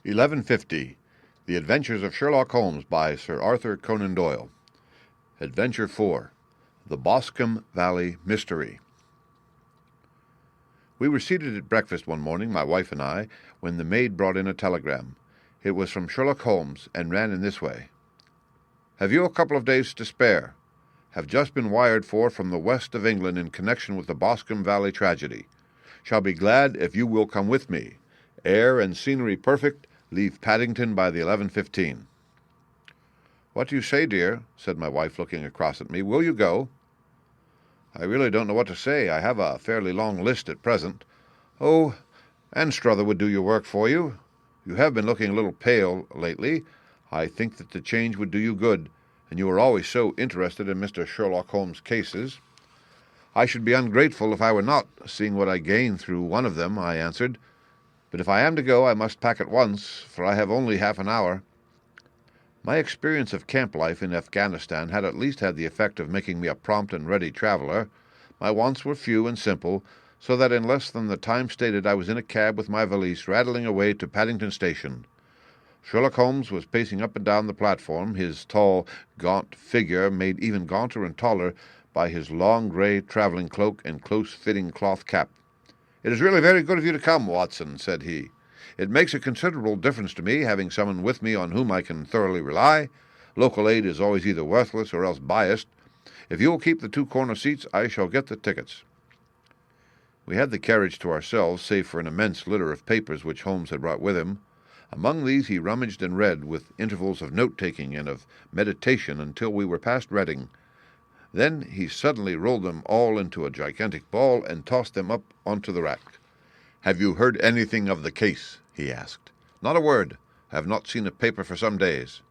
1150. The Adventures of Sherlock Holmes by Sir Arthur Conan Doyle. Adventure 4. The Boscombe Valley Mystery. We were seated at breakfast one morning, my wife and I, when the maid brought in a telegram. It was from Sherlock Holmes, and ran in this way. Have you a couple of days to spare? Have just been wired for from the west of England in connection with the Boscombe Valley tragedy. Shall be glad if you will come with me. Air and scenery perfect. Leave Paddington by the 11:15. What do you say, dear? Said my wife, looking across at me. Will you go? I really don't know what to say. I have a fairly long list at present. Oh, Anstruther would do your work for you. You have been looking a little pale lately. I think that the change would do you good, and you are always so interested in Mr. Sherlock Holmes' cases. I should be ungrateful if I were not, seeing what I gain through one of them, I answered. But if I am to go, I must pack at once, for I have only half an hour. My experience of camp life in Afghanistan had at least had the effect of making me a prompt and ready traveler. My wants were few and simple, so that in less than the time stated I was in a cab with my valise rattling away to Paddington Station. Sherlock Holmes was pacing up and down the platform, his tall, gaunt figure made even gaunter and taller by his long grey travelling cloak and close-fitting cloth cap. It is really very good of you to come, Watson, said he. It makes a considerable difference to me, having someone with me on whom I can thoroughly rely. Local aid is always either worthless or else biased. If you will keep the two corner seats, I shall get the tickets. We had the carriage to ourselves, save for an immense litter of papers which Holmes had brought with him. Among these he rummaged and read, with intervals of note-taking and of meditation, until we were past Reading. Then he suddenly rolled them all into a gigantic ball and tossed them up onto the rack. Have you heard anything of the case? He asked. Not a word. I have not seen a paper for some days.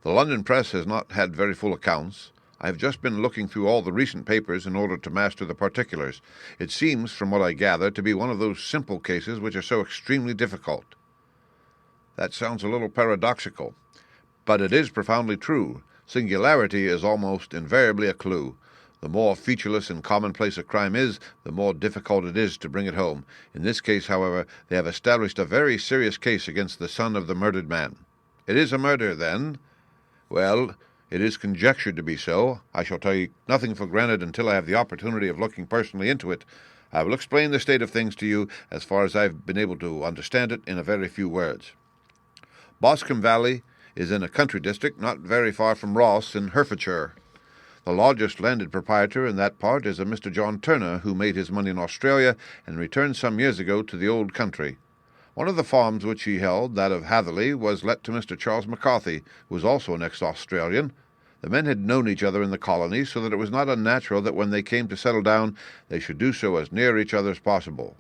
The London press has not had very full accounts. I have just been looking through all the recent papers in order to master the particulars. It seems, from what I gather, to be one of those simple cases which are so extremely difficult. That sounds a little paradoxical, but it is profoundly true. Singularity is almost invariably a clue. The more featureless and commonplace a crime is, the more difficult it is to bring it home. In this case, however, they have established a very serious case against the son of the murdered man. It is a murder, then? Well, it is conjectured to be so. I shall take nothing for granted until I have the opportunity of looking personally into it. I will explain the state of things to you, as far as I have been able to understand it, in a very few words. Boscombe Valley is in a country district not very far from Ross in Herefordshire. The largest landed proprietor in that part is a Mr. John Turner, who made his money in Australia and returned some years ago to the old country. One of the farms which he held, that of Hatherley, was let to Mr. Charles McCarthy, who was also an ex-Australian. The men had known each other in the colony, so that it was not unnatural that when they came to settle down they should do so as near each other as possible.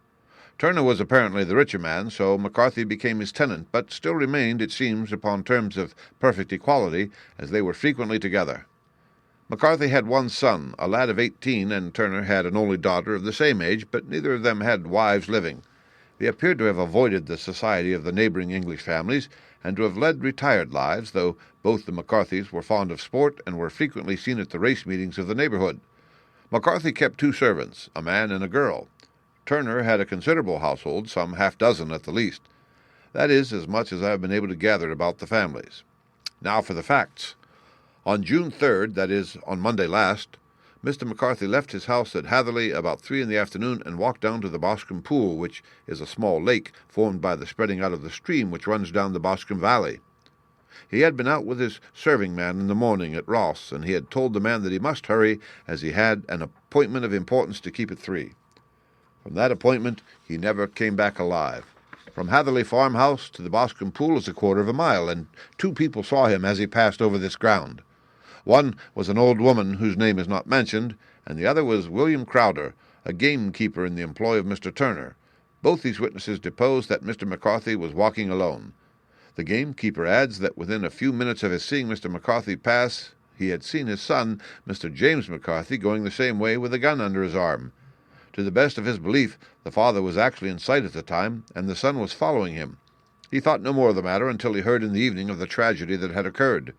Turner was apparently the richer man, so McCarthy became his tenant, but still remained, it seems, upon terms of perfect equality, as they were frequently together. McCarthy had one son, a lad of 18, and Turner had an only daughter of the same age, but neither of them had wives living. They appeared to have avoided the society of the neighbouring English families, and to have led retired lives, though both the McCarthys were fond of sport and were frequently seen at the race meetings of the neighbourhood. McCarthy kept 2 servants, a man and a girl. Turner had a considerable household, some half-dozen at the least. That is as much as I have been able to gather about the families. Now for the facts. On June 3rd, that is, on Monday last, Mr. McCarthy left his house at Hatherley about 3 in the afternoon and walked down to the Boscombe Pool, which is a small lake formed by the spreading out of the stream which runs down the Boscombe Valley. He had been out with his serving man in the morning at Ross, and he had told the man that he must hurry, as he had an appointment of importance to keep at 3. From that appointment he never came back alive. From Hatherley farmhouse to the Boscombe Pool is a quarter of a mile, and 2 people saw him as he passed over this ground. One was an old woman whose name is not mentioned, and the other was William Crowder, a gamekeeper in the employ of Mr. Turner. Both these witnesses deposed that Mr. McCarthy was walking alone. The gamekeeper adds that within a few minutes of his seeing Mr. McCarthy pass, he had seen his son, Mr. James McCarthy, going the same way with a gun under his arm. To the best of his belief, the father was actually in sight at the time, and the son was following him. He thought no more of the matter until he heard in the evening of the tragedy that had occurred.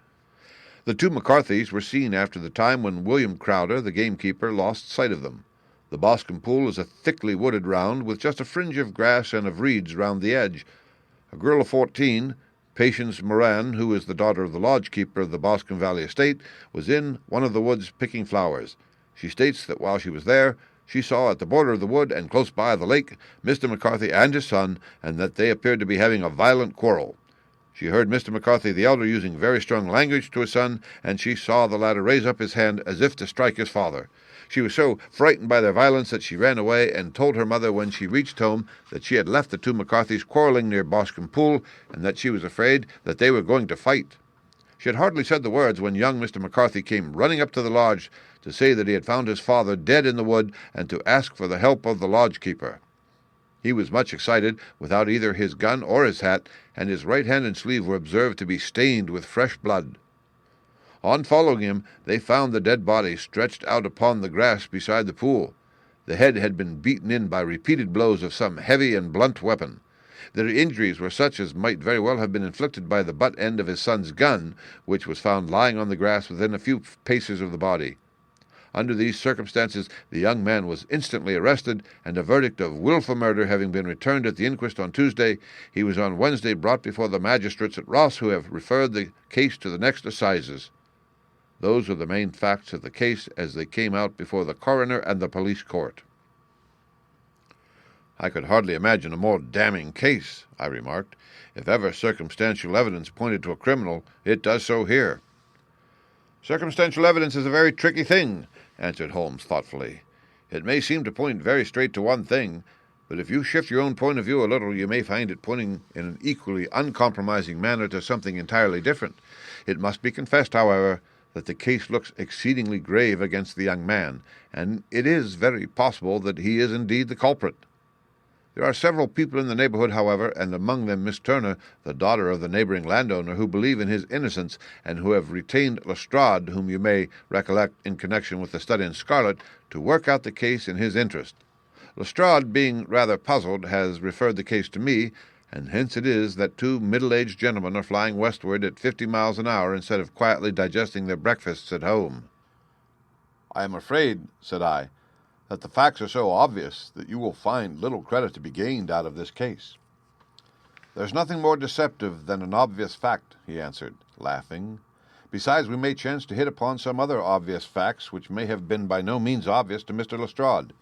The 2 McCarthys were seen after the time when William Crowder, the gamekeeper, lost sight of them. The Boscombe Pool is a thickly wooded round, with just a fringe of grass and of reeds round the edge. A girl of 14, Patience Moran, who is the daughter of the lodge-keeper of the Boscombe Valley estate, was in one of the woods picking flowers. She states that while she was there, she saw at the border of the wood and close by the lake Mr. McCarthy and his son, and that they appeared to be having a violent quarrel. She heard Mr. McCarthy the elder using very strong language to his son, and she saw the latter raise up his hand as if to strike his father. She was so frightened by their violence that she ran away and told her mother when she reached home that she had left the two McCarthys quarrelling near Boscombe Pool, and that she was afraid that they were going to fight. She had hardly said the words when young Mr. McCarthy came running up to the lodge to say that he had found his father dead in the wood and to ask for the help of the lodge-keeper. He was much excited, without either his gun or his hat, and his right hand and sleeve were observed to be stained with fresh blood. On following him, they found the dead body stretched out upon the grass beside the pool. The head had been beaten in by repeated blows of some heavy and blunt weapon. Their injuries were such as might very well have been inflicted by the butt end of his son's gun, which was found lying on the grass within a few paces of the body. Under these circumstances, the young man was instantly arrested, and a verdict of wilful murder having been returned at the inquest on Tuesday, he was on Wednesday brought before the magistrates at Ross, who have referred the case to the next assizes. Those are the main facts of the case as they came out before the coroner and the police court. I could hardly imagine a more damning case, I remarked. If ever circumstantial evidence pointed to a criminal, it does so here. Circumstantial evidence is a very tricky thing, answered Holmes thoughtfully. It may seem to point very straight to one thing, but if you shift your own point of view a little, you may find it pointing in an equally uncompromising manner to something entirely different. It must be confessed, however, that the case looks exceedingly grave against the young man, and it is very possible that he is indeed the culprit. There are several people in the neighborhood, however, and among them Miss Turner, the daughter of the neighboring landowner, who believe in his innocence, and who have retained Lestrade, whom you may recollect in connection with the study in scarlet, to work out the case in his interest. Lestrade, being rather puzzled, has referred the case to me, and hence it is that two middle-aged gentlemen are flying westward at 50 miles an hour instead of quietly digesting their breakfasts at home. I am afraid, said I, that the facts are so obvious that you will find little credit to be gained out of this case. There's nothing more deceptive than an obvious fact, he answered, laughing. Besides, we may chance to hit upon some other obvious facts which may have been by no means obvious to Mr. Lestrade.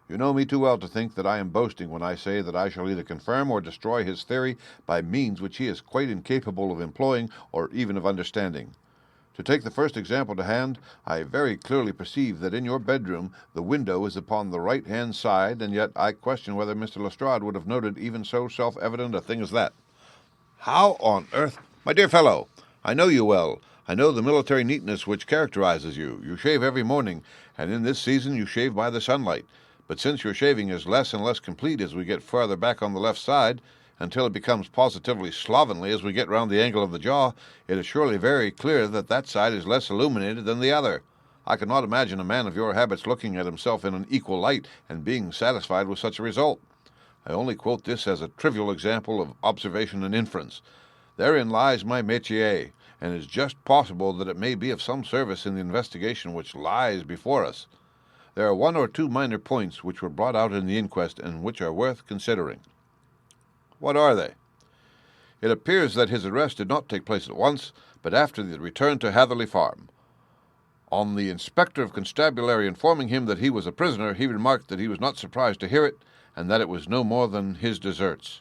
You know me too well to think that I am boasting when I say that I shall either confirm or destroy his theory by means which he is quite incapable of employing or even of understanding. To take the first example to hand, I very clearly perceive that in your bedroom the window is upon the right-hand side, and yet I question whether Mr. Lestrade would have noted even so self-evident a thing as that. How on earth? My dear fellow, I know you well. I know the military neatness which characterizes you. You shave every morning, and in this season you shave by the sunlight. But since your shaving is less and less complete as we get farther back on the left side, until it becomes positively slovenly as we get round the angle of the jaw, it is surely very clear that that side is less illuminated than the other. I cannot imagine a man of your habits looking at himself in an equal light and being satisfied with such a result. I only quote this as a trivial example of observation and inference. Therein lies my métier, and it is just possible that it may be of some service in the investigation which lies before us. There are one or two minor points which were brought out in the inquest and which are worth considering. What are they? It appears that his arrest did not take place at once, but after the return to Hatherley Farm. On the inspector of constabulary informing him that he was a prisoner, he remarked that he was not surprised to hear it, and that it was no more than his deserts.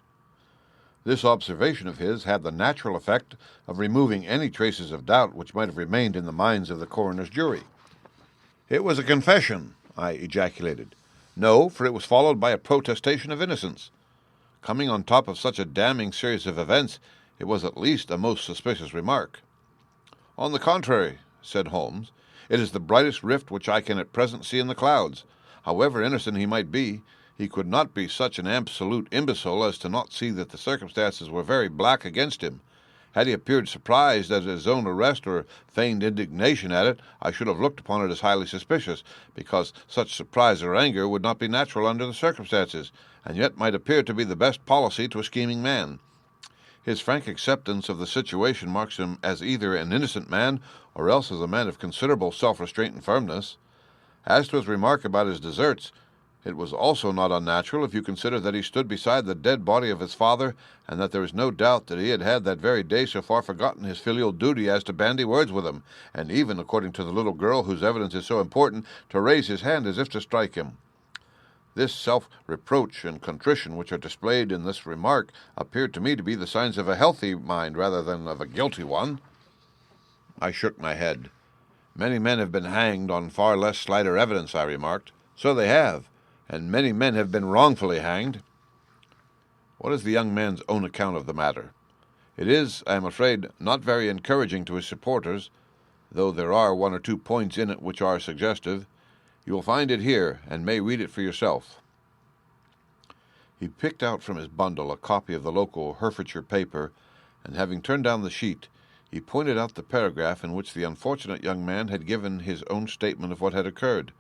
This observation of his had the natural effect of removing any traces of doubt which might have remained in the minds of the coroner's jury. It was a confession, I ejaculated. No, for it was followed by a protestation of innocence. Coming on top of such a damning series of events, it was at least a most suspicious remark. On the contrary, said Holmes, it is the brightest rift which I can at present see in the clouds. However innocent he might be, he could not be such an absolute imbecile as to not see that the circumstances were very black against him. Had he appeared surprised at his own arrest or feigned indignation at it, I should have looked upon it as highly suspicious, because such surprise or anger would not be natural under the circumstances, and yet might appear to be the best policy to a scheming man. His frank acceptance of the situation marks him as either an innocent man or else as a man of considerable self-restraint and firmness. As to his remark about his deserts, It was also not unnatural if you consider that he stood beside the dead body of his father, and that there is no doubt that he had that very day so far forgotten his filial duty as to bandy words with him, and even, according to the little girl whose evidence is so important, to raise his hand as if to strike him. This self-reproach and contrition which are displayed in this remark appeared to me to be the signs of a healthy mind rather than of a guilty one. I shook my head. Many men have been hanged on far less slighter evidence, I remarked. So they have, and many men have been wrongfully hanged. What is the young man's own account of the matter? It is, I am afraid, not very encouraging to his supporters, though there are one or two points in it which are suggestive. You will find it here, and may read it for yourself. He picked out from his bundle a copy of the local Herefordshire paper, and having turned down the sheet, he pointed out the paragraph in which the unfortunate young man had given his own statement of what had occurred.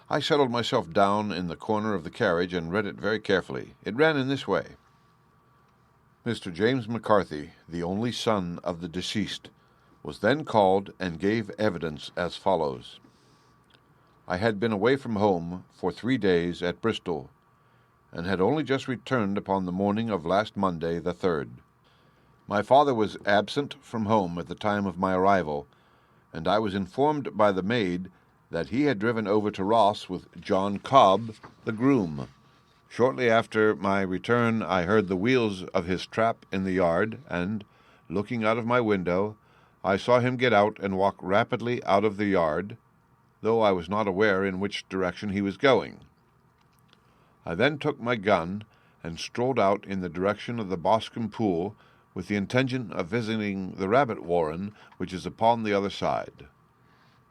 I settled myself down in the corner of the carriage and read it very carefully. It ran in this way. Mr. James McCarthy, the only son of the deceased, was then called and gave evidence as follows. I had been away from home for 3 days at Bristol, and had only just returned upon the morning of last Monday, the 3rd. My father was absent from home at the time of my arrival, and I was informed by the maid that he had driven over to Ross with John Cobb, the groom. Shortly after my return, I heard the wheels of his trap in the yard, and, looking out of my window, I saw him get out and walk rapidly out of the yard, though I was not aware in which direction he was going. I then took my gun and strolled out in the direction of the Boscombe pool, with the intention of visiting the rabbit warren, which is upon the other side.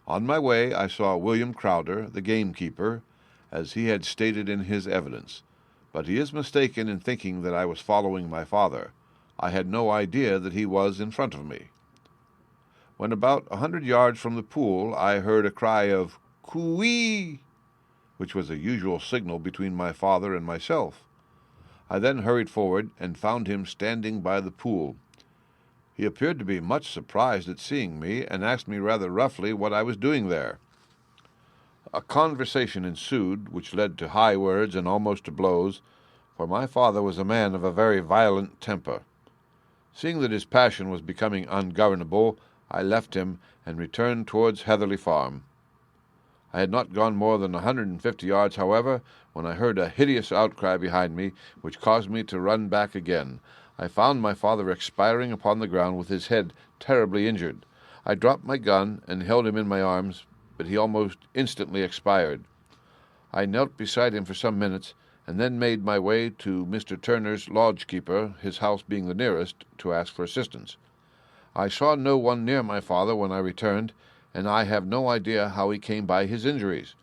On my way I saw William Crowder, the gamekeeper, as he had stated in his evidence, but he is mistaken in thinking that I was following my father. I had no idea that he was in front of me. When about 100 yards from the pool, I heard a cry of "Coo-ee!" which was a usual signal between my father and myself. I then hurried forward and found him standing by the pool. He appeared to be much surprised at seeing me, and asked me rather roughly what I was doing there. A conversation ensued, which led to high words and almost to blows, for my father was a man of a very violent temper. Seeing that his passion was becoming ungovernable, I left him and returned towards Heatherley Farm. I had not gone more than 150 yards, however, when I heard a hideous outcry behind me, which caused me to run back again. I found my father expiring upon the ground with his head terribly injured. I dropped my gun and held him in my arms, but he almost instantly expired. I knelt beside him for some minutes, and then made my way to Mr. Turner's lodge-keeper, his house being the nearest, to ask for assistance. I saw no one near my father when I returned, and I have no idea how he came by his injuries.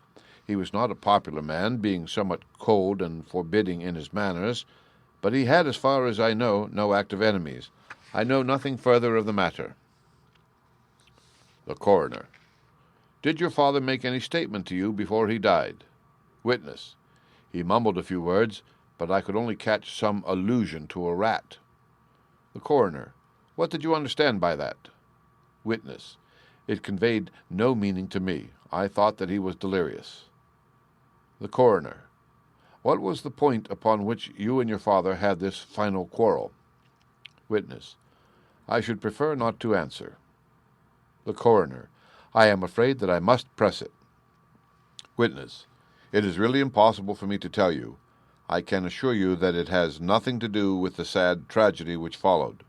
He was not a popular man, being somewhat cold and forbidding in his manners, but he had, as far as I know, no active enemies. I know nothing further of the matter. The Coroner. Did your father make any statement to you before he died? Witness. He mumbled a few words, but I could only catch some allusion to a rat. The Coroner. What did you understand by that? Witness. It conveyed no meaning to me. I thought that he was delirious. The Coroner. What was the point upon which you and your father had this final quarrel? Witness. I should prefer not to answer. The Coroner. I am afraid that I must press it. Witness. It is really impossible for me to tell you. I can assure you that it has nothing to do with the sad tragedy which followed.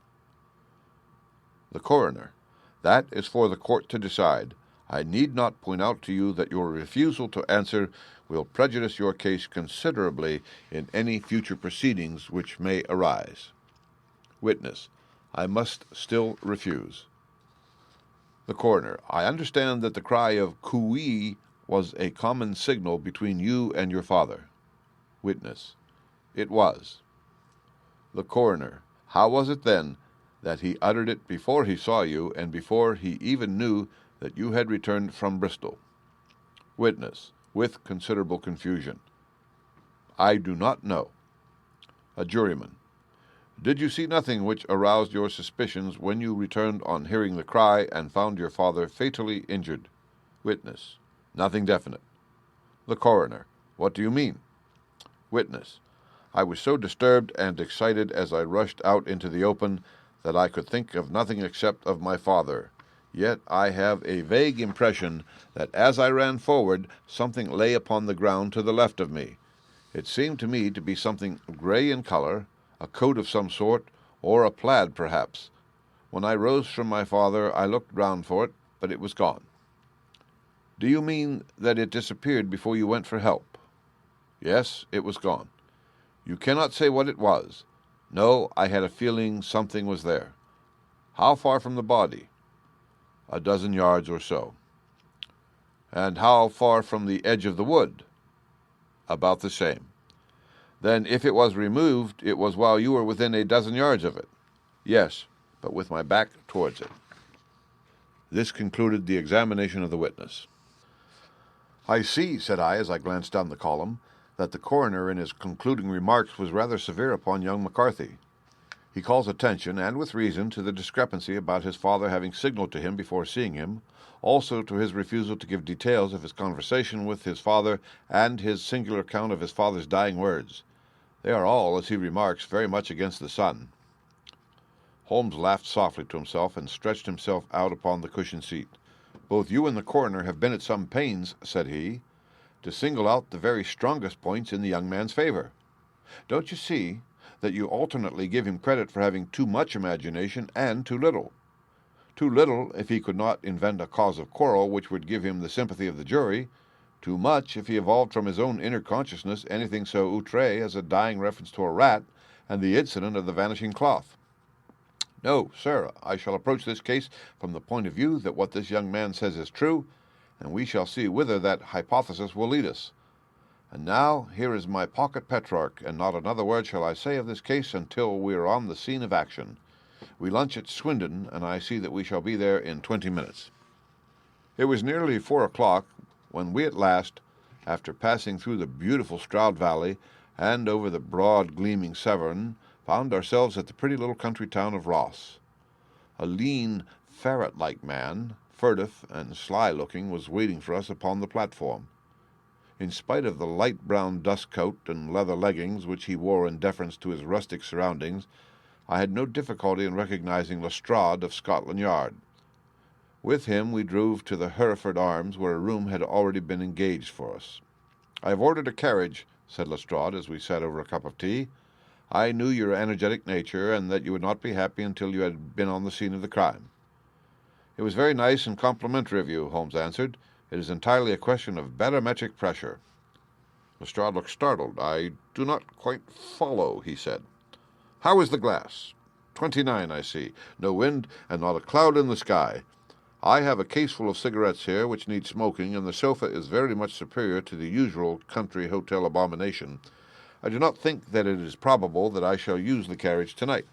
The Coroner. That is for the court to decide. I need not point out to you that your refusal to answer will prejudice your case considerably in any future proceedings which may arise. Witness. I must still refuse. The Coroner. I understand that the cry of "Coo-ee" was a common signal between you and your father. Witness. It was. The Coroner. How was it, then, that he uttered it before he saw you, and before he even knew that you had returned from Bristol? Witness, with considerable confusion. I do not know. A juryman. Did you see nothing which aroused your suspicions when you returned on hearing the cry and found your father fatally injured? Witness. Nothing definite. The Coroner. What do you mean? Witness: I was so disturbed and excited as I rushed out into the open that I could think of nothing except of my father. Yet I have a vague impression that as I ran forward, something lay upon the ground to the left of me. It seemed to me to be something gray in color, a coat of some sort, or a plaid perhaps. When I rose from my father, I looked round for it, but it was gone. Do you mean that it disappeared before you went for help? Yes, it was gone. You cannot say what it was? No, I had a feeling something was there. How far from the body? A dozen yards or so. And how far from the edge of the wood? About the same. Then if it was removed, it was while you were within a dozen yards of it? Yes, but with my back towards it. This concluded the examination of the witness. I see, said I, as I glanced down the column, that the coroner in his concluding remarks was rather severe upon young McCarthy. He calls attention, and with reason, to the discrepancy about his father having signaled to him before seeing him, also to his refusal to give details of his conversation with his father and his singular account of his father's dying words. They are all, as he remarks, very much against the son. Holmes laughed softly to himself and stretched himself out upon the cushioned seat. Both you and the coroner have been at some pains, said he, to single out the very strongest points in the young man's favor. Don't you see that you alternately give him credit for having too much imagination and too little? Too little if he could not invent a cause of quarrel which would give him the sympathy of the jury, too much if he evolved from his own inner consciousness anything so outre as a dying reference to a rat and the incident of the vanishing cloth. No, sir, I shall approach this case from the point of view that what this young man says is true, and we shall see whither that hypothesis will lead us. And now here is my pocket Petrarch, and not another word shall I say of this case until we are on the scene of action. We lunch at Swindon, and I see that we shall be there in 20 minutes. It was nearly 4 o'clock when we at last, after passing through the beautiful Stroud Valley and over the broad gleaming Severn, found ourselves at the pretty little country town of Ross. A lean, ferret-like man, furtive and sly-looking, was waiting for us upon the platform. In spite of the light brown dust coat and leather leggings which he wore in deference to his rustic surroundings, I had no difficulty in recognizing Lestrade of Scotland Yard. With him we drove to the Hereford Arms, where a room had already been engaged for us. "I have ordered a carriage," said Lestrade, as we sat over a cup of tea. "I knew your energetic nature, and that you would not be happy until you had been on the scene of the crime." "It was very nice and complimentary of you," Holmes answered. "It is entirely a question of barometric pressure." Lestrade looked startled. "I do not quite follow," he said. "How is the glass?" 29, I see. No wind, and not a cloud in the sky. I have a case full of cigarettes here which need smoking, and the sofa is very much superior to the usual country hotel abomination. I do not think that it is probable that I shall use the carriage tonight."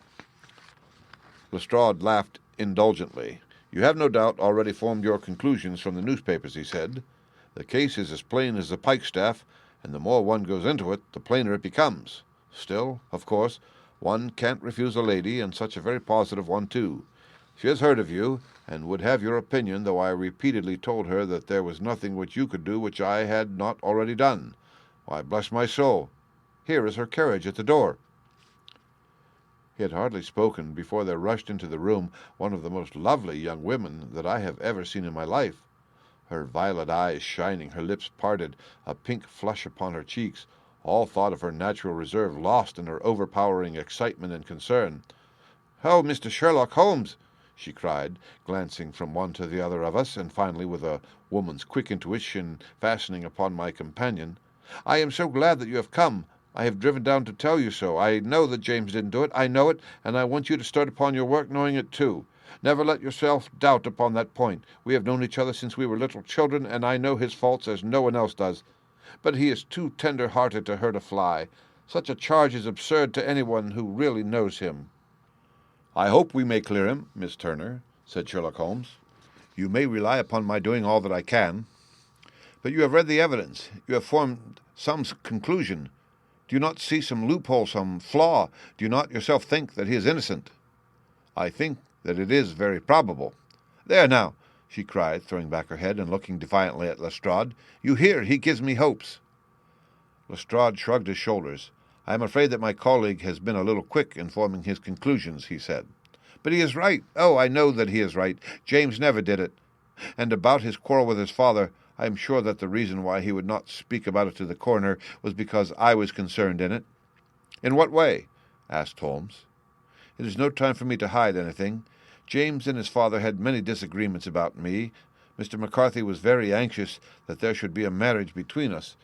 Lestrade laughed indulgently. "You have no doubt already formed your conclusions from the newspapers," he said. "The case is as plain as a pikestaff, and the more one goes into it, the plainer it becomes. Still, of course, one can't refuse a lady, and such a very positive one, too. She has heard of you, and would have your opinion, though I repeatedly told her that there was nothing which you could do which I had not already done. Why, bless my soul, here is her carriage at the door." He had hardly spoken before there rushed into the room one of the most lovely young women that I have ever seen in my life. Her violet eyes shining, her lips parted, a pink flush upon her cheeks, all thought of her natural reserve lost in her overpowering excitement and concern. "Oh, Mr. Sherlock Holmes!" she cried, glancing from one to the other of us, and finally, with a woman's quick intuition, fastening upon my companion. "I am so glad that you have come. I have driven down to tell you so. I know that James didn't do it. I know it, and I want you to start upon your work knowing it too. Never let yourself doubt upon that point. We have known each other since we were little children, and I know his faults as no one else does. But he is too tender-hearted to hurt a fly. Such a charge is absurd to anyone who really knows him." "I hope we may clear him, Miss Turner," said Sherlock Holmes. "You may rely upon my doing all that I can. But you have read the evidence. You have formed some conclusion. Do you not see some loophole, some flaw? Do you not yourself think that he is innocent?" "I think that it is very probable." "There now," she cried, throwing back her head and looking defiantly at Lestrade. "You hear, he gives me hopes." Lestrade shrugged his shoulders. "I am afraid that my colleague has been a little quick in forming his conclusions," he said. "But he is right. Oh, I know that he is right. James never did it. And about his quarrel with his father, I am sure that the reason why he would not speak about it to the coroner was because I was concerned in it." "In what way?" asked Holmes. "It is no time for me to hide anything. James and his father had many disagreements about me. Mr. McCarthy was very anxious that there should be a marriage between us.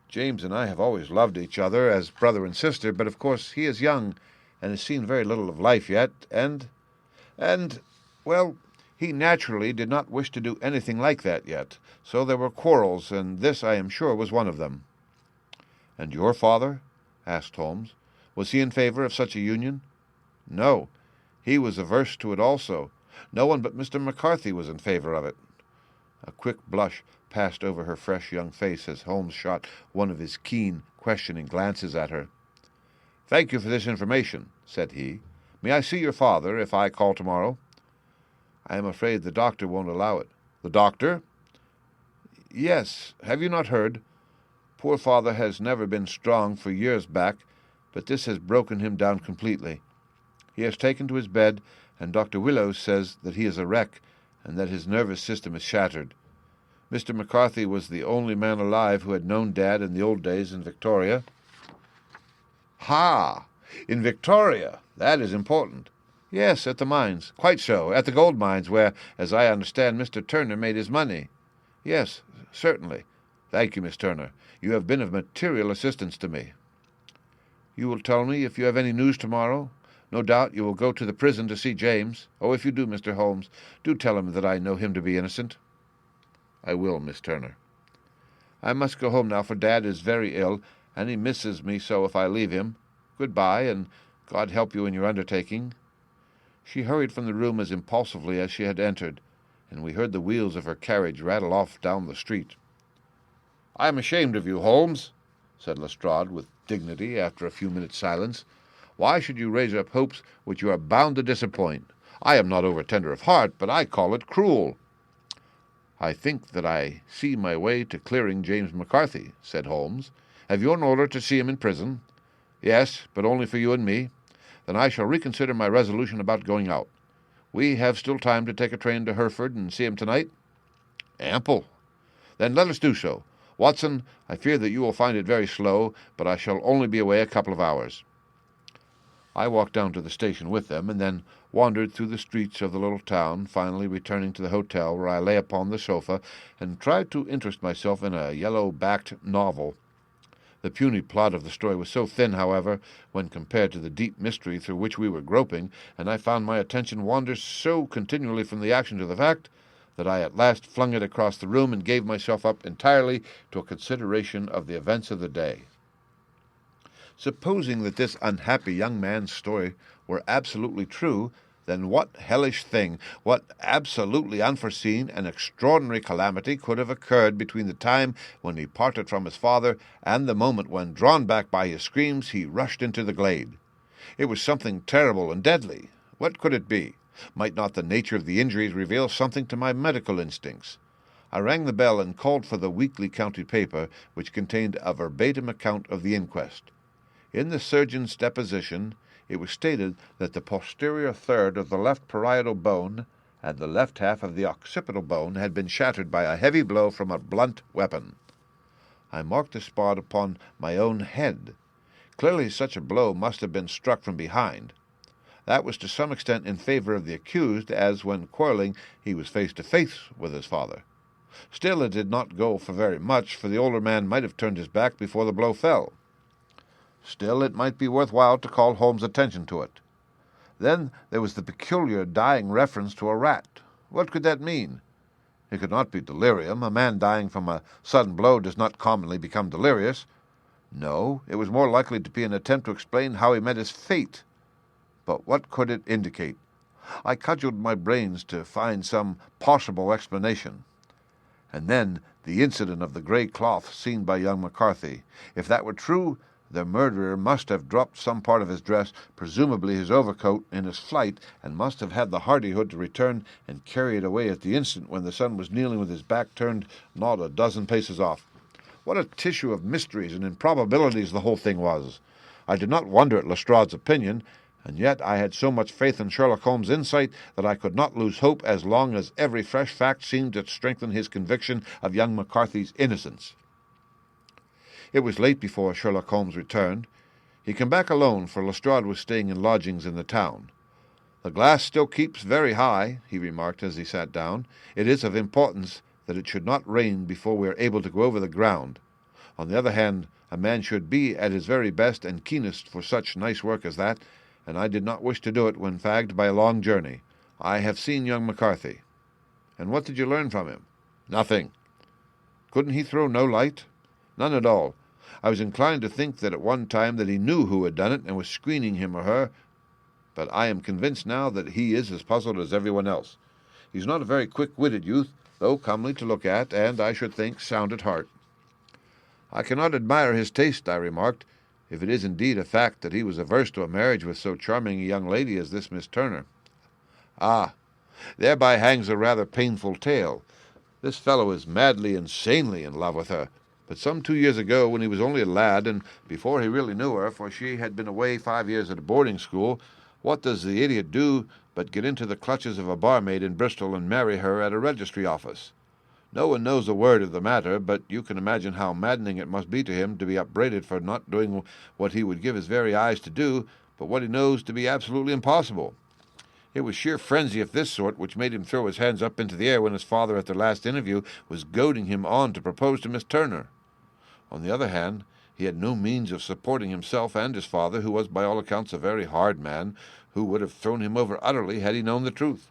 James and I have always loved each other as brother and sister, but of course he is young and has seen very little of life yet, and, well, he naturally did not wish to do anything like that yet, so there were quarrels, and this, I am sure, was one of them." "And your father?" asked Holmes. "Was he in favor of such a union?" "No. He was averse to it also. No one but Mr. McCarthy was in favor of it." A quick blush passed over her fresh young face as Holmes shot one of his keen, questioning glances at her. "Thank you for this information," said he. "May I see your father if I call tomorrow?" "I am afraid the doctor won't allow it." "The doctor?" "Yes. Have you not heard? Poor father has never been strong for years back, but this has broken him down completely. He has taken to his bed, and Dr. Willows says that he is a wreck and that his nervous system is shattered. Mr. McCarthy was the only man alive who had known Dad in the old days in Victoria." "Ha! In Victoria. That is important." "Yes, at the mines. Quite so. At the gold mines, where, as I understand, Mr. Turner made his money." "Yes, certainly. Thank you, Miss Turner. You have been of material assistance to me." "You will tell me if you have any news tomorrow? No doubt you will go to the prison to see James. Oh, if you do, Mr. Holmes, do tell him that I know him to be innocent." "I will, Miss Turner." "I must go home now, for Dad is very ill, and he misses me so if I leave him. Good-bye, and God help you in your undertaking." She hurried from the room as impulsively as she had entered, and we heard the wheels of her carriage rattle off down the street. "I am ashamed of you, Holmes," said Lestrade with dignity after a few minutes' silence. "Why should you raise up hopes which you are bound to disappoint? I am not over-tender of heart, but I call it cruel." "I think that I see my way to clearing James McCarthy," said Holmes. "Have you an order to see him in prison?" "Yes, but only for you and me." "Then I shall reconsider my resolution about going out. We have still time to take a train to Hereford and see him tonight?" "Ample." "Then let us do so. Watson, I fear that you will find it very slow, but I shall only be away a couple of hours." I walked down to the station with them, and then wandered through the streets of the little town, finally returning to the hotel, where I lay upon the sofa and tried to interest myself in a yellow-backed novel. The puny plot of the story was so thin, however, when compared to the deep mystery through which we were groping, and I found my attention wander so continually from the action to the fact, that I at last flung it across the room and gave myself up entirely to a consideration of the events of the day. Supposing that this unhappy young man's story were absolutely true, then what hellish thing, what absolutely unforeseen and extraordinary calamity could have occurred between the time when he parted from his father and the moment when, drawn back by his screams, he rushed into the glade? It was something terrible and deadly. What could it be? Might not the nature of the injuries reveal something to my medical instincts? I rang the bell and called for the weekly county paper, which contained a verbatim account of the inquest. In the surgeon's deposition, it was stated that the posterior third of the left parietal bone and the left half of the occipital bone had been shattered by a heavy blow from a blunt weapon. I marked the spot upon my own head. Clearly such a blow must have been struck from behind. That was to some extent in favor of the accused, as when quarreling he was face to face with his father. Still, it did not go for very much, for the older man might have turned his back before the blow fell. Still, it might be worth while to call Holmes' attention to it. Then there was the peculiar dying reference to a rat. What could that mean? It could not be delirium. A man dying from a sudden blow does not commonly become delirious. No, it was more likely to be an attempt to explain how he met his fate. But what could it indicate? I cudgelled my brains to find some possible explanation. And then the incident of the grey cloth seen by young McCarthy. If that were true, the murderer must have dropped some part of his dress, presumably his overcoat, in his flight, and must have had the hardihood to return and carry it away at the instant when the son was kneeling with his back turned not a dozen paces off. What a tissue of mysteries and improbabilities the whole thing was! I did not wonder at Lestrade's opinion, and yet I had so much faith in Sherlock Holmes' insight that I could not lose hope as long as every fresh fact seemed to strengthen his conviction of young McCarthy's innocence. It was late before Sherlock Holmes returned. He came back alone, for Lestrade was staying in lodgings in the town. "The glass still keeps very high," he remarked as he sat down. "It is of importance that it should not rain before we are able to go over the ground. On the other hand, a man should be at his very best and keenest for such nice work as that, and I did not wish to do it when fagged by a long journey. I have seen young McCarthy." "And what did you learn from him?" "Nothing." "Couldn't he throw no light?" "None at all. I was inclined to think that at one time that he knew who had done it and was screening him or her, but I am convinced now that he is as puzzled as everyone else. He's not a very quick-witted youth, though comely to look at, and, I should think, sound at heart." "I cannot admire his taste," I remarked, "if it is indeed a fact that he was averse to a marriage with so charming a young lady as this Miss Turner." "Ah, thereby hangs a rather painful tale. This fellow is madly, insanely in love with her. But some 2 years ago, when he was only a lad, and before he really knew her, for she had been away 5 years at a boarding school, what does the idiot do but get into the clutches of a barmaid in Bristol and marry her at a registry office? No one knows a word of the matter, but you can imagine how maddening it must be to him to be upbraided for not doing what he would give his very eyes to do, but what he knows to be absolutely impossible. It was sheer frenzy of this sort which made him throw his hands up into the air when his father at their last interview was goading him on to propose to Miss Turner. On the other hand, he had no means of supporting himself and his father, who was by all accounts a very hard man, who would have thrown him over utterly had he known the truth.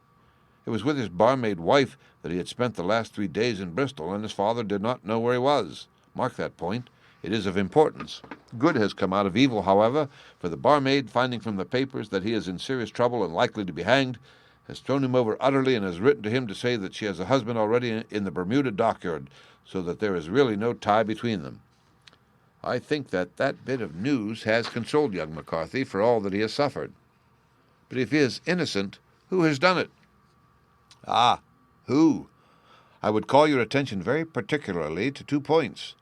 It was with his barmaid wife that he had spent the last 3 days in Bristol, and his father did not know where he was. Mark that point. It is of importance. Good has come out of evil, however, for the barmaid, finding from the papers that he is in serious trouble and likely to be hanged, has thrown him over utterly and has written to him to say that she has a husband already in the Bermuda dockyard, so that there is really no tie between them. I think that bit of news has consoled young McCarthy for all that he has suffered. But if he is innocent, who has done it?" "Ah, who? I would call your attention very particularly to 2 points.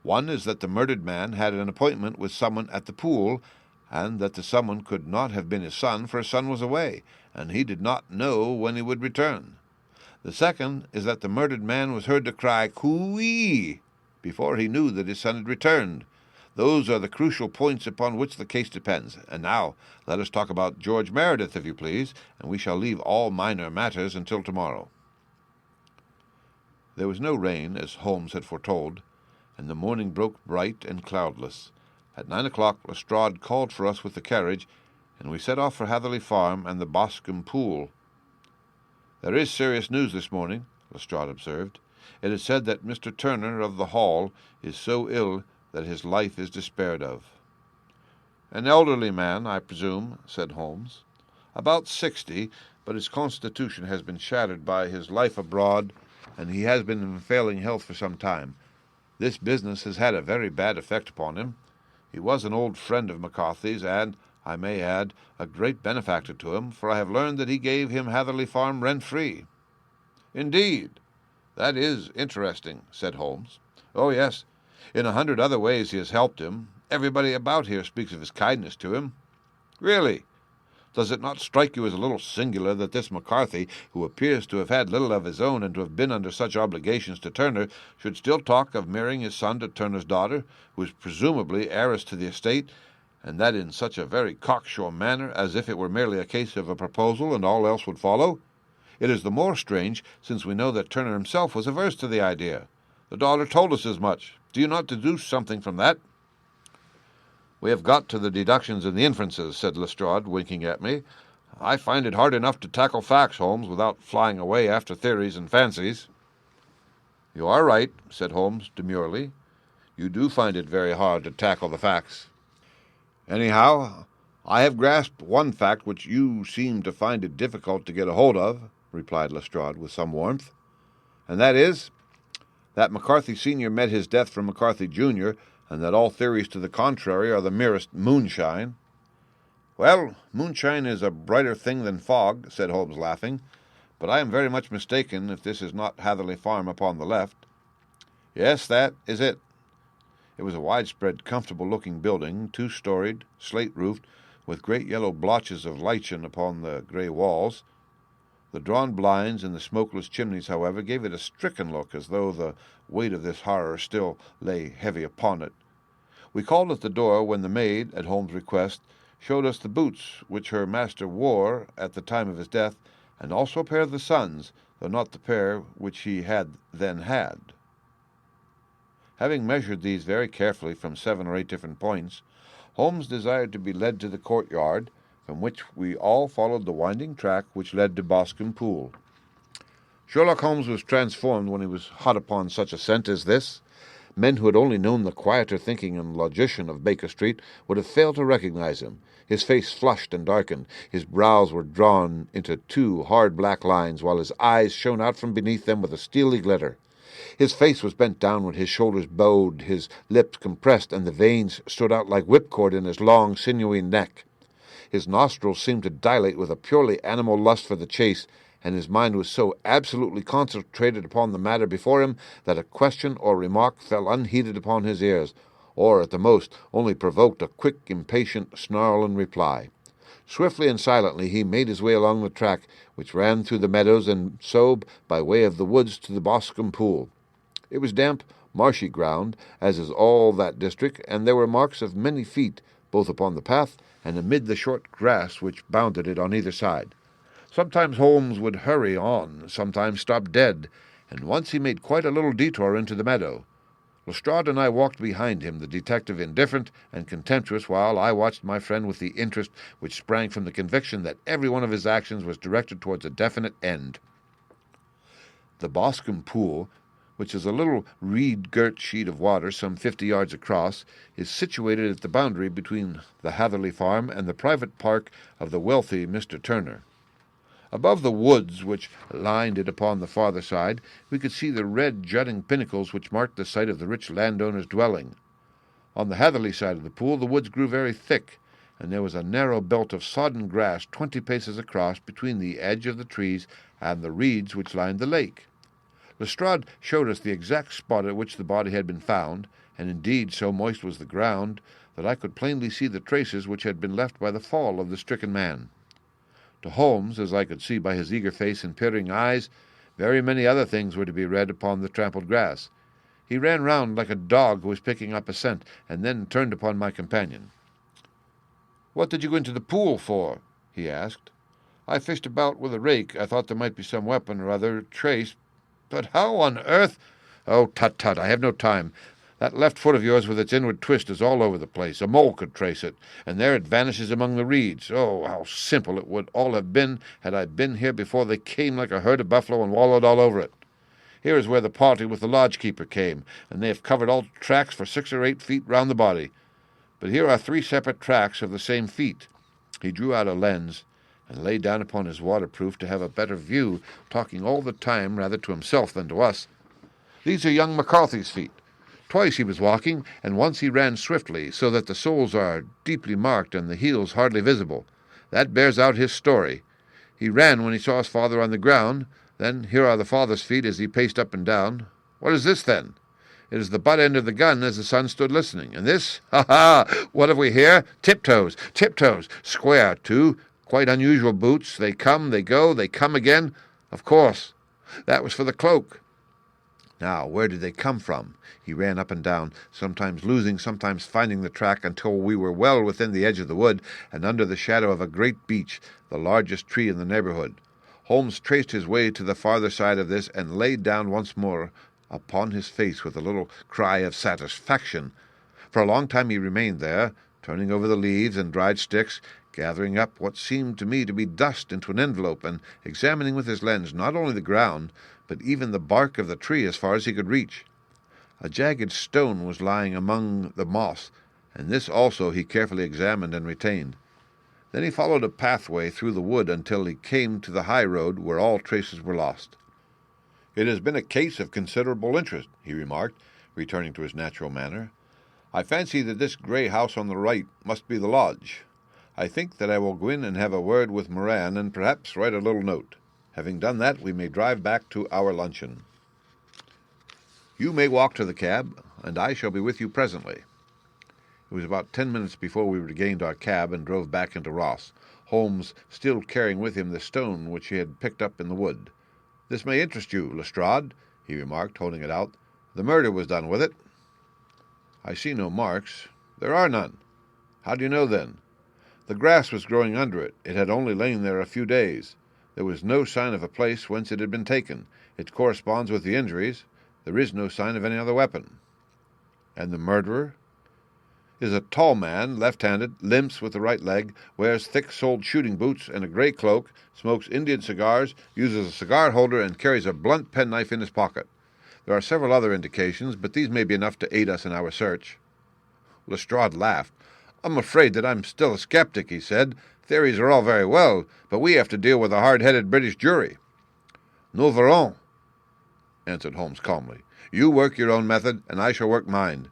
One is that the murdered man had an appointment with someone at the pool, and that the someone could not have been his son, for his son was away, and he did not know when he would return. The second is that the murdered man was heard to cry "Coo-ee" before he knew that his son had returned. Those are the crucial points upon which the case depends. And now let us talk about George Meredith, if you please, and we shall leave all minor matters until tomorrow." There was no rain, as Holmes had foretold, and the morning broke bright and cloudless. At 9 o'clock Lestrade called for us with the carriage, and we set off for Hatherley Farm and the Boscombe pool. "There is serious news this morning," Lestrade observed. "It is said that Mr. Turner of the Hall is so ill that his life is despaired of." "An elderly man, I presume," said Holmes. "About 60, but his constitution has been shattered by his life abroad, and he has been in failing health for some time. This business has had a very bad effect upon him. He was an old friend of McCarthy's, and, I may add, a great benefactor to him, for I have learned that he gave him Hatherley Farm rent-free." "Indeed? That is interesting," said Holmes. "Oh, yes. In 100 other ways he has helped him. Everybody about here speaks of his kindness to him." "Really? Does it not strike you as a little singular that this McCarthy, who appears to have had little of his own and to have been under such obligations to Turner, should still talk of marrying his son to Turner's daughter, who is presumably heiress to the estate, and that in such a very cocksure manner, as if it were merely a case of a proposal and all else would follow? It is the more strange, since we know that Turner himself was averse to the idea. The daughter told us as much. Do you not deduce something from that?" "We have got to the deductions and the inferences," said Lestrade, winking at me. "I find it hard enough to tackle facts, Holmes, without flying away after theories and fancies." "You are right," said Holmes demurely. "You do find it very hard to tackle the facts." "Anyhow, I have grasped one fact which you seem to find it difficult to get a hold of," replied Lestrade with some warmth, "and that is that McCarthy Sr. met his death from McCarthy Jr., and that all theories to the contrary are the merest moonshine." "Well, moonshine is a brighter thing than fog," said Holmes, laughing, "but I am very much mistaken if this is not Hatherley Farm upon the left." "Yes, that is it. It was a widespread, comfortable-looking building, two-storied, slate-roofed, with great yellow blotches of lichen upon the grey walls. The drawn blinds and the smokeless chimneys, however, gave it a stricken look, as though the weight of this horror still lay heavy upon it. We called at the door when the maid, at Holmes' request, showed us the boots which her master wore at the time of his death, and also a pair of the son's, though not the pair which he had then had. Having measured these very carefully from 7 or 8 different points, Holmes desired to be led to the courtyard, from which we all followed the winding track which led to Boscombe Pool. Sherlock Holmes was transformed when he was hot upon such a scent as this. Men who had only known the quieter thinking and logician of Baker Street would have failed to recognize him. His face flushed and darkened, his brows were drawn into 2 hard black lines, while his eyes shone out from beneath them with a steely glitter. His face was bent downward, his shoulders bowed, his lips compressed, and the veins stood out like whipcord in his long, sinewy neck. His nostrils seemed to dilate with a purely animal lust for the chase, and his mind was so absolutely concentrated upon the matter before him that a question or remark fell unheeded upon his ears, or, at the most, only provoked a quick, impatient snarl in reply. Swiftly and silently he made his way along the track, which ran through the meadows, and so, by way of the woods, to the Boscombe Pool. It was damp, marshy ground, as is all that district, and there were marks of many feet, both upon the path and amid the short grass which bounded it on either side. Sometimes Holmes would hurry on, sometimes stop dead, and once he made quite a little detour into the meadow. Lestrade and I walked behind him, the detective indifferent and contemptuous, while I watched my friend with the interest which sprang from the conviction that every one of his actions was directed towards a definite end. The Boscombe Pool, which is a little reed-girt sheet of water some 50 yards across, is situated at the boundary between the Hatherley farm and the private park of the wealthy Mr. Turner. Above the woods which lined it upon the farther side, we could see the red jutting pinnacles which marked the site of the rich landowner's dwelling. On the Hatherley side of the pool the woods grew very thick, and there was a narrow belt of sodden grass 20 paces across between the edge of the trees and the reeds which lined the lake. Lestrade showed us the exact spot at which the body had been found, and indeed so moist was the ground that I could plainly see the traces which had been left by the fall of the stricken man. To Holmes, as I could see by his eager face and peering eyes, very many other things were to be read upon the trampled grass. He ran round like a dog who was picking up a scent, and then turned upon my companion. "What did you go into the pool for?" he asked. "I fished about with a rake. I thought there might be some weapon or other trace. But how on earth—" "Oh, tut-tut, I have no time. That left foot of yours with its inward twist is all over the place. A mole could trace it, and there it vanishes among the reeds. Oh, how simple it would all have been had I been here before they came like a herd of buffalo and wallowed all over it. Here is where the party with the lodge-keeper came, and they have covered all tracks for 6 or 8 feet round the body. But here are 3 separate tracks of the same feet." He drew out a lens and lay down upon his waterproof to have a better view, talking all the time rather to himself than to us. "These are young McCarthy's feet. Twice he was walking, and once he ran swiftly, so that the soles are deeply marked and the heels hardly visible. That bears out his story. He ran when he saw his father on the ground. Then here are the father's feet as he paced up and down. What is this, then? It is the butt end of the gun as the son stood listening. And this? Ha! What have we here? Tiptoes! Tiptoes! Square, too. Quite unusual boots. They come, they go, they come again. Of course. That was for the cloak. Now, where did they come from?" He ran up and down, sometimes losing, sometimes finding the track, until we were well within the edge of the wood, and under the shadow of a great beech, the largest tree in the neighbourhood. Holmes traced his way to the farther side of this, and lay down once more upon his face with a little cry of satisfaction. For a long time he remained there, turning over the leaves and dried sticks, gathering up what seemed to me to be dust into an envelope, and examining with his lens not only the ground, but even the bark of the tree as far as he could reach. A jagged stone was lying among the moss, and this also he carefully examined and retained. Then he followed a pathway through the wood until he came to the high road, where all traces were lost. "It has been a case of considerable interest," he remarked, returning to his natural manner. "I fancy that this grey house on the right must be the lodge. I think that I will go in and have a word with Moran, and perhaps write a little note. Having done that, we may drive back to our luncheon." "You may walk to the cab. and I shall be with you presently." It was about 10 minutes before we regained our cab and drove back into Ross, Holmes still carrying with him the stone which he had picked up in the wood. "This may interest you, Lestrade," he remarked, holding it out. "The murder was done with it." "I see no marks." "There are none." "How do you know, then?" "The grass was growing under it. It had only lain there a few days. There was no sign of a place whence it had been taken. It corresponds with the injuries. There is no sign of any other weapon." "And the murderer?" "Is a tall man, left-handed, limps with the right leg, wears thick-soled shooting boots and a grey cloak, smokes Indian cigars, uses a cigar holder, and carries a blunt penknife in his pocket. There are several other indications, but these may be enough to aid us in our search." Lestrade laughed. "I'm afraid that I'm still a skeptic," he said. "Theories are all very well, but we have to deal with a hard-headed British jury." "Nous verrons," answered Holmes calmly. "You work your own method, and I shall work mine.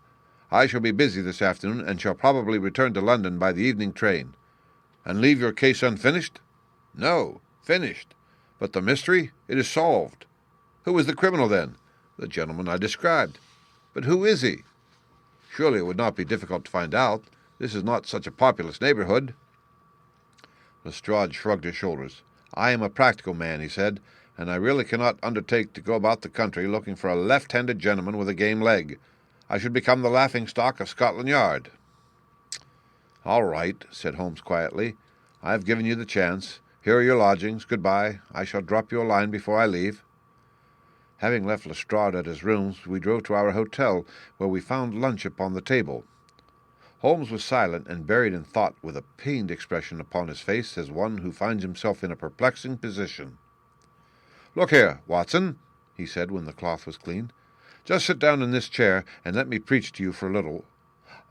I shall be busy this afternoon, and shall probably return to London by the evening train." "And leave your case unfinished?" "No, finished. But the mystery? It is solved." "Who is the criminal, then?" "The gentleman I described." "But who is he?" "Surely it would not be difficult to find out. This is not such a populous neighborhood." Lestrade shrugged his shoulders. "I am a practical man," he said, "and I really cannot undertake to go about the country looking for a left-handed gentleman with a game leg. I should become the laughing-stock of Scotland Yard." "All right," said Holmes quietly. "I have given you the chance. Here are your lodgings. Good-bye. I shall drop you a line before I leave." Having left Lestrade at his rooms, we drove to our hotel, where we found lunch upon the table. Holmes was silent and buried in thought, with a pained expression upon his face, as one who finds himself in a perplexing position. "Look here, Watson," he said when the cloth was cleaned. "Just sit down in this chair, and let me preach to you for a little.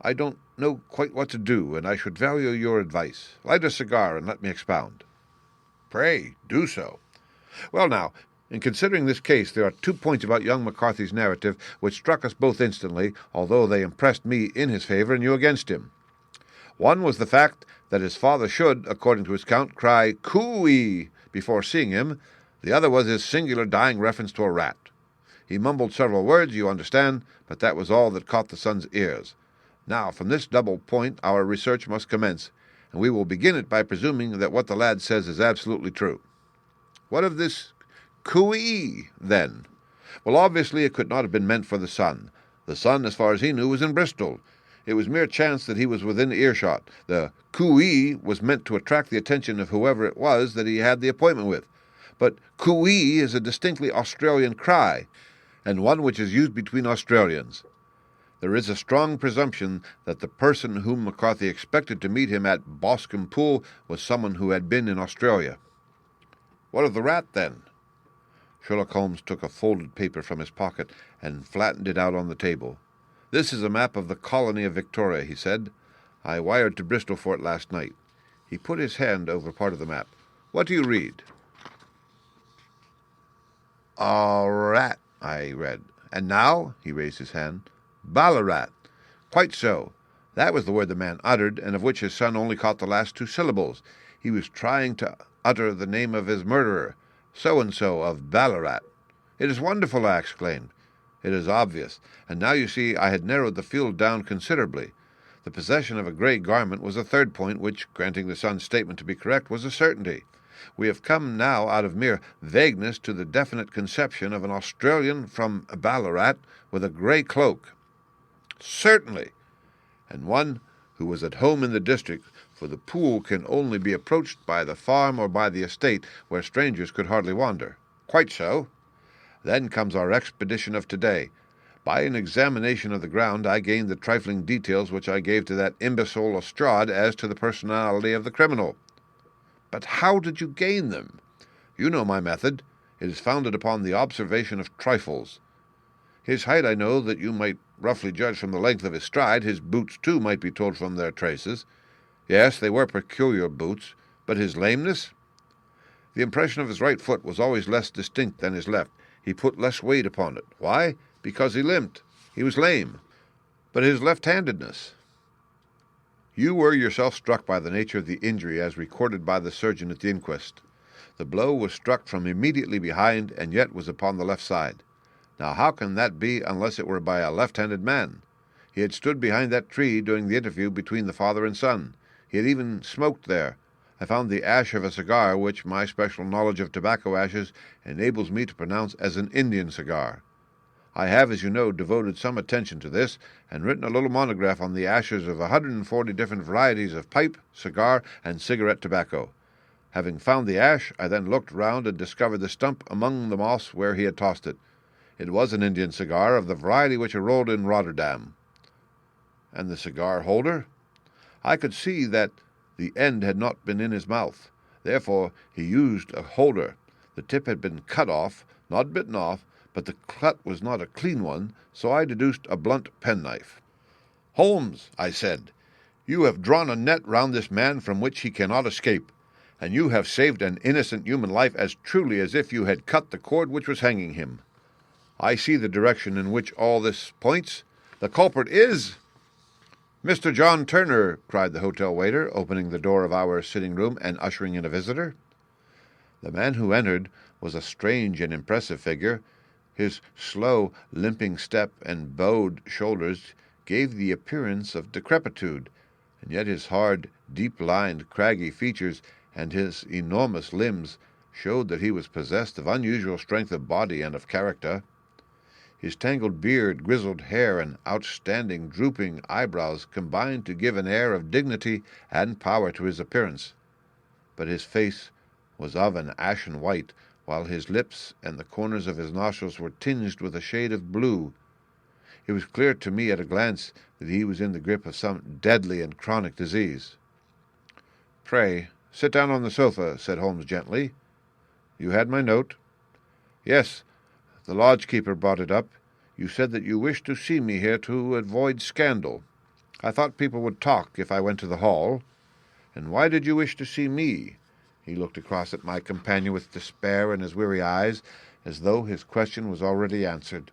I don't know quite what to do, and I should value your advice. Light a cigar, and let me expound." "Pray, do so." "Well, now, in considering this case, there are 2 points about young McCarthy's narrative which struck us both instantly, although they impressed me in his favor and you against him. One was the fact that his father should, according to his account, cry "Coo-ee" before seeing him. The other was his singular dying reference to a rat. He mumbled several words, you understand, but that was all that caught the son's ears. Now, from this double point our research must commence, and we will begin it by presuming that what the lad says is absolutely true. What of this coo-ee, then? Well, obviously it could not have been meant for the son. The son, as far as he knew, was in Bristol. It was mere chance that he was within earshot. The coo-ee was meant to attract the attention of whoever it was that he had the appointment with. But coo-ee is a distinctly Australian cry, and one which is used between Australians. There is a strong presumption that the person whom McCarthy expected to meet him at Boscombe Pool was someone who had been in Australia. What of the rat, then? Sherlock Holmes took a folded paper from his pocket and flattened it out on the table. "This is a map of the colony of Victoria," he said. "I wired to Bristol for it last night." He put his hand over part of the map. "What do you read?" "A rat," I read. "And now?" He raised his hand. "Ballarat." "Quite so. That was the word the man uttered, and of which his son only caught the last 2 syllables. He was trying to utter the name of his murderer, so-and-so of Ballarat." "It is wonderful," I exclaimed. "It is obvious. And now you see I had narrowed the field down considerably. The possession of a grey garment was a third point, which, granting the son's statement to be correct, was a certainty. We have come now out of mere vagueness to the definite conception of an Australian from Ballarat with a grey cloak." "Certainly. And one who was at home in the district, for the pool can only be approached by the farm or by the estate, where strangers could hardly wander." "Quite so." "Then comes our expedition of today. By an examination of the ground I gained the trifling details which I gave to that imbecile Lestrade as to the personality of the criminal." "But how did you gain them?" "You know my method. It is founded upon the observation of trifles. His height I know that you might roughly judge from the length of his stride. His boots, too, might be told from their traces. Yes, they were peculiar boots. But his lameness? The impression of his right foot was always less distinct than his left. He put less weight upon it. Why? Because he limped. He was lame. But his left-handedness? You were yourself struck by the nature of the injury as recorded by the surgeon at the inquest. The blow was struck from immediately behind, and yet was upon the left side. Now how can that be unless it were by a left-handed man? He had stood behind that tree during the interview between the father and son. He had even smoked there. I found the ash of a cigar, which my special knowledge of tobacco ashes enables me to pronounce as an Indian cigar. I have, as you know, devoted some attention to this, and written a little monograph on the ashes of 140 different varieties of pipe, cigar, and cigarette tobacco. Having found the ash, I then looked round and discovered the stump among the moss where he had tossed it. It was an Indian cigar of the variety which are rolled in Rotterdam. And the cigar holder? I could see that the end had not been in his mouth. Therefore he used a holder. The tip had been cut off, not bitten off, but the cut was not a clean one, so I deduced a blunt penknife. "Holmes," I said, "you have drawn a net round this man from which he cannot escape, and you have saved an innocent human life as truly as if you had cut the cord which was hanging him. I see the direction in which all this points. The culprit is—" "Mr. John Turner," cried the hotel waiter, opening the door of our sitting-room and ushering in a visitor. The man who entered was a strange and impressive figure. His slow, limping step and bowed shoulders gave the appearance of decrepitude, and yet his hard, deep-lined, craggy features and his enormous limbs showed that he was possessed of unusual strength of body and of character. His tangled beard, grizzled hair, and outstanding, drooping eyebrows combined to give an air of dignity and power to his appearance. But his face was of an ashen white, while his lips and the corners of his nostrils were tinged with a shade of blue. It was clear to me at a glance that he was in the grip of some deadly and chronic disease. "Pray, sit down on the sofa," said Holmes gently. "You had my note?" "Yes. The lodge-keeper brought it up. You said that you wished to see me here to avoid scandal. I thought people would talk if I went to the hall. And why did you wish to see me?" He looked across at my companion with despair in his weary eyes, as though his question was already answered.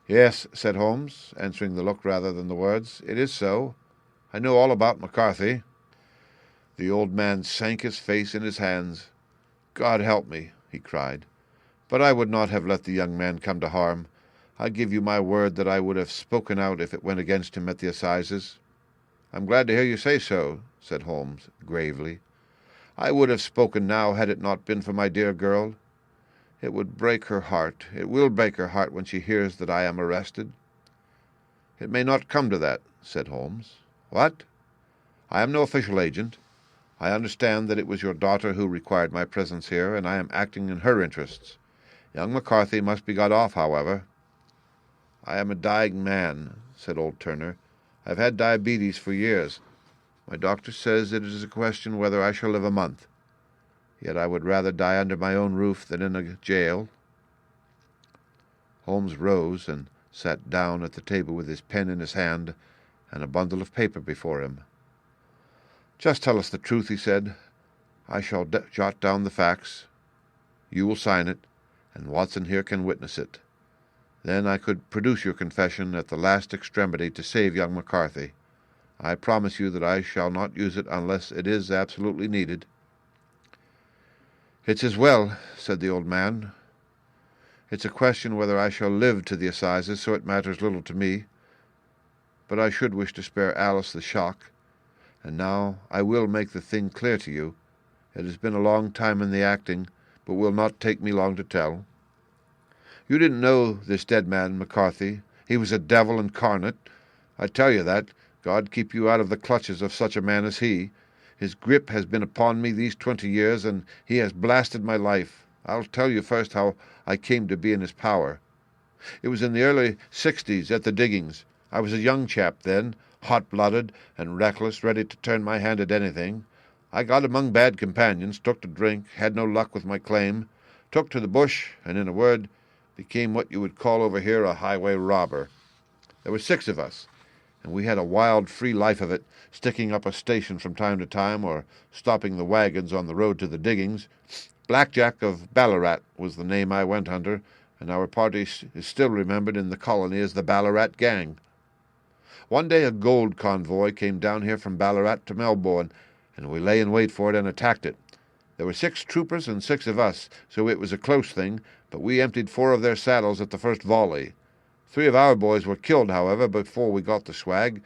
"Yes," said Holmes, answering the look rather than the words, "it is so. I know all about McCarthy." The old man sank his face in his hands. "God help me," he cried. "But I would not have let the young man come to harm. I give you my word that I would have spoken out if it went against him at the assizes." "I'm glad to hear you say so," said Holmes gravely. "I would have spoken now had it not been for my dear girl. It would break her heart. It will break her heart when she hears that I am arrested." "It may not come to that," said Holmes. "What?" "I am no official agent. I understand that it was your daughter who required my presence here, and I am acting in her interests. Young McCarthy must be got off, however." "I am a dying man," said old Turner. "I've had diabetes for years. My doctor says it is a question whether I shall live a month. Yet I would rather die under my own roof than in a jail." Holmes rose and sat down at the table with his pen in his hand and a bundle of paper before him. "Just tell us the truth," he said. "I shall jot down the facts. You will sign it, and Watson here can witness it. Then I could produce your confession at the last extremity to save young McCarthy. I promise you that I shall not use it unless it is absolutely needed." "It's as well," said the old man. "It's a question whether I shall live to the assizes, so it matters little to me. But I should wish to spare Alice the shock. And now I will make the thing clear to you. It has been a long time in the acting, but will not take me long to tell. You didn't know this dead man, McCarthy. He was a devil incarnate. I tell you that. God keep you out of the clutches of such a man as he. His grip has been upon me these 20 years, and he has blasted my life. I'll tell you first how I came to be in his power. It was in the early 60s at the diggings. I was a young chap then, hot-blooded and reckless, ready to turn my hand at anything. I got among bad companions, took to drink, had no luck with my claim, took to the bush, and, in a word, became what you would call over here a highway robber. There were 6 of us, and we had a wild, free life of it, sticking up a station from time to time, or stopping the wagons on the road to the diggings. Blackjack of Ballarat was the name I went under, and our party is still remembered in the colony as the Ballarat Gang. One day a gold convoy came down here from Ballarat to Melbourne, and we lay in wait for it and attacked it. There were 6 troopers and 6 of us, so it was a close thing, but we emptied 4 of their saddles at the first volley. 3 of our boys were killed, however, before we got the swag.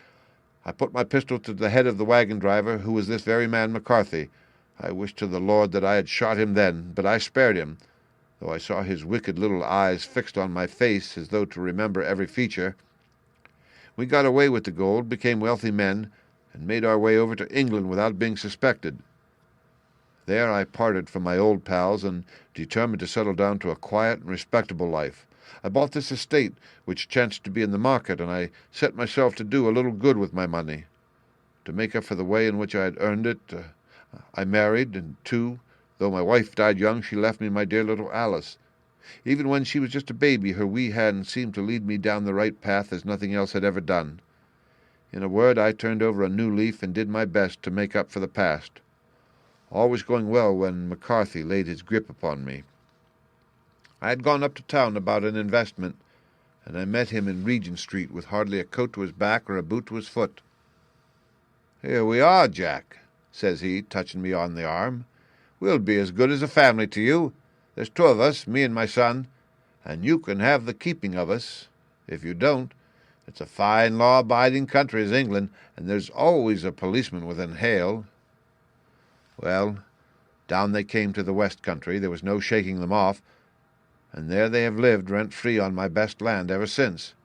I put my pistol to the head of the wagon driver, who was this very man McCarthy. I wished to the Lord that I had shot him then, but I spared him, though I saw his wicked little eyes fixed on my face as though to remember every feature. We got away with the gold, became wealthy men, and made our way over to England without being suspected. There I parted from my old pals and determined to settle down to a quiet and respectable life. I bought this estate, which chanced to be in the market, and I set myself to do a little good with my money. To make up for the way in which I had earned it, I married, and though my wife died young, she left me my dear little Alice. Even when she was just a baby, her wee hand seemed to lead me down the right path as nothing else had ever done. In a word, I turned over a new leaf and did my best to make up for the past. All was going well when McCarthy laid his grip upon me. I had gone up to town about an investment, and I met him in Regent Street with hardly a coat to his back or a boot to his foot. "Here we are, Jack," says he, touching me on the arm. "We'll be as good as a family to you. There's 2 of us, me and my son, and you can have the keeping of us. If you don't, it's a fine law-abiding country is England, and there's always a policeman within hail." Well, down they came to the West Country. There was no shaking them off, and there they have lived rent-free on my best land ever since.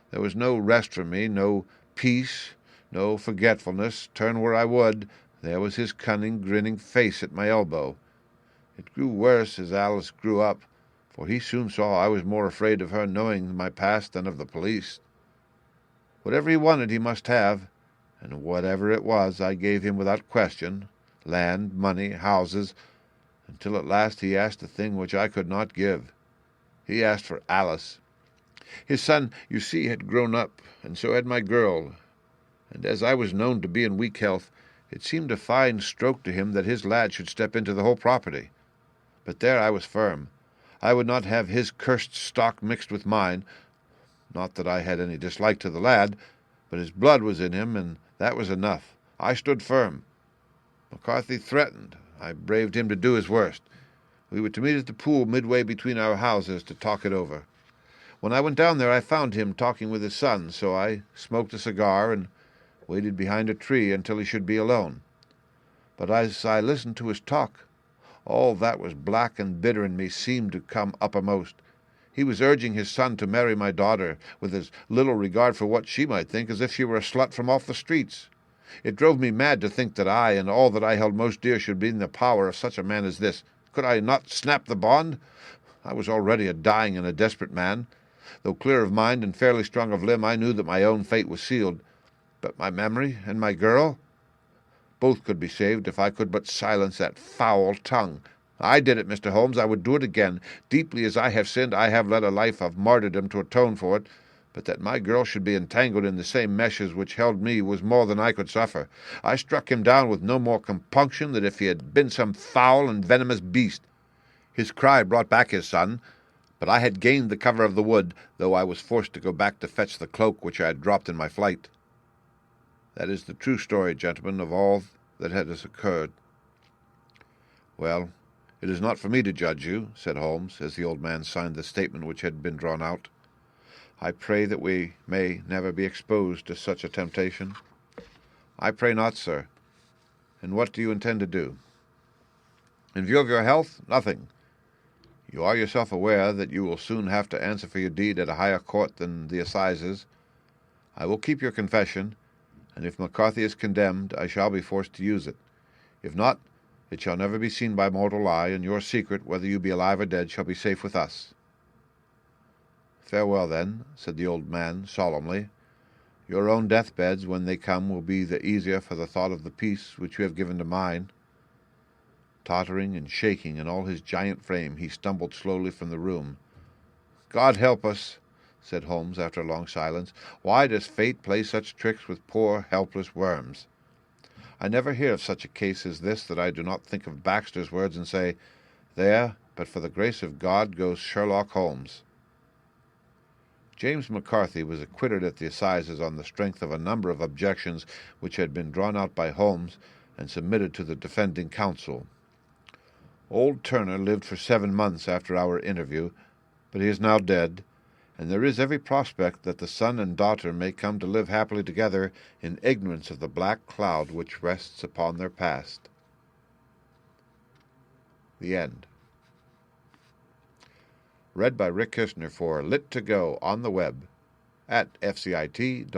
There was no rest for me, no peace, no forgetfulness. Turn where I would, there was his cunning, grinning face at my elbow. It grew worse as Alice grew up, for he soon saw I was more afraid of her knowing my past than of the police. Whatever he wanted he must have, and whatever it was I gave him without question, land, money, houses, until at last he asked a thing which I could not give. He asked for Alice. His son, you see, had grown up, and so had my girl, and as I was known to be in weak health, it seemed a fine stroke to him that his lad should step into the whole property. But there I was firm. I would not have his cursed stock mixed with mine. Not that I had any dislike to the lad, but his blood was in him, and that was enough. I stood firm. McCarthy threatened. I braved him to do his worst. We were to meet at the pool midway between our houses to talk it over. When I went down there I found him talking with his son, so I smoked a cigar and waited behind a tree until he should be alone. But as I listened to his talk, all that was black and bitter in me seemed to come uppermost. He was urging his son to marry my daughter, with as little regard for what she might think as if she were a slut from off the streets. It drove me mad to think that I and all that I held most dear should be in the power of such a man as this. Could I not snap the bond? I was already a dying and a desperate man. Though clear of mind and fairly strong of limb, I knew that my own fate was sealed. But my memory and my girl? Both could be saved if I could but silence that foul tongue. I did it, Mr. Holmes. I would do it again. Deeply as I have sinned, I have led a life of martyrdom to atone for it. But that my girl should be entangled in the same meshes which held me was more than I could suffer. I struck him down with no more compunction than if he had been some foul and venomous beast. His cry brought back his son, but I had gained the cover of the wood, though I was forced to go back to fetch the cloak which I had dropped in my flight. That is the true story, gentlemen, of all that has occurred. Well, it is not for me to judge you, said Holmes, as the old man signed the statement which had been drawn out. I pray that we may never be exposed to such a temptation. I pray not, sir. And what do you intend to do? In view of your health, nothing. You are yourself aware that you will soon have to answer for your deed at a higher court than the assizes. I will keep your confession, and if McCarthy is condemned, I shall be forced to use it. If not, it shall never be seen by mortal eye, and your secret, whether you be alive or dead, shall be safe with us. Farewell, then, said the old man solemnly. Your own deathbeds, when they come, will be the easier for the thought of the peace which you have given to mine. Tottering and shaking in all his giant frame, he stumbled slowly from the room. God help us, said Holmes after a long silence. Why does fate play such tricks with poor, helpless worms? I never hear of such a case as this that I do not think of Baxter's words and say, There, but for the grace of God, goes Sherlock Holmes. James McCarthy was acquitted at the assizes on the strength of a number of objections which had been drawn out by Holmes and submitted to the defending counsel. Old Turner lived for 7 months after our interview, but he is now dead, and there is every prospect that the son and daughter may come to live happily together in ignorance of the black cloud which rests upon their past. The End. Read by Rick Kishner for Lit2Go on the web at fcit.usf.edu.